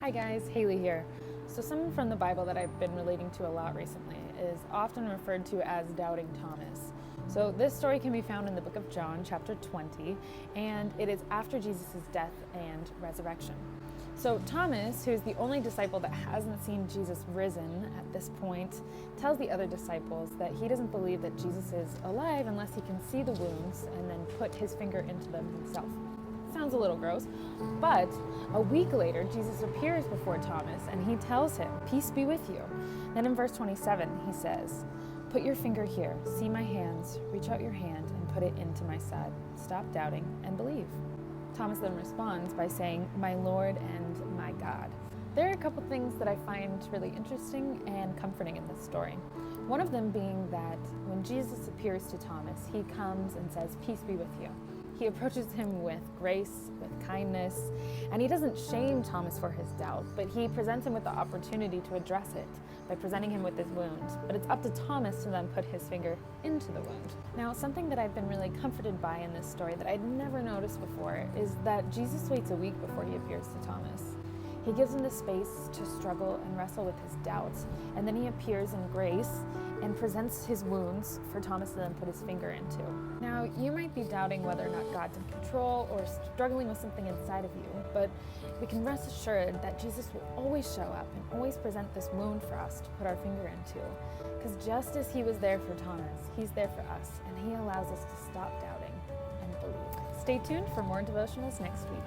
Hi guys, Haley here. So someone from the Bible that I've been relating to a lot recently is often referred to as Doubting Thomas. So this story can be found in the book of John, chapter 20, and it is after Jesus' death and resurrection. So Thomas, who is the only disciple that hasn't seen Jesus risen at this point, tells the other disciples that he doesn't believe that Jesus is alive unless he can see the wounds and then put his finger into them himself. Sounds a little gross, but a week later, Jesus appears before Thomas and he tells him, "Peace be with you." Then in verse 27, he says, "Put your finger here, see my hands, reach out your hand and put it into my side. Stop doubting and believe." Thomas then responds by saying, "My Lord and my God." There are a couple things that I find really interesting and comforting in this story. One of them being that when Jesus appears to Thomas, he comes and says, "Peace be with you." He approaches him with grace, with kindness, and he doesn't shame Thomas for his doubt, but he presents him with the opportunity to address it by presenting him with his wound. But it's up to Thomas to then put his finger into the wound. Now, something that I've been really comforted by in this story that I'd never noticed before is that Jesus waits a week before he appears to Thomas. He gives him the space to struggle and wrestle with his doubts, and then he appears in grace and presents his wounds for Thomas to then put his finger into. Now, you might be doubting whether or not God's in control or struggling with something inside of you, but we can rest assured that Jesus will always show up and always present this wound for us to put our finger into. Because just as he was there for Thomas, he's there for us, and he allows us to stop doubting and believe. Stay tuned for more devotionals next week.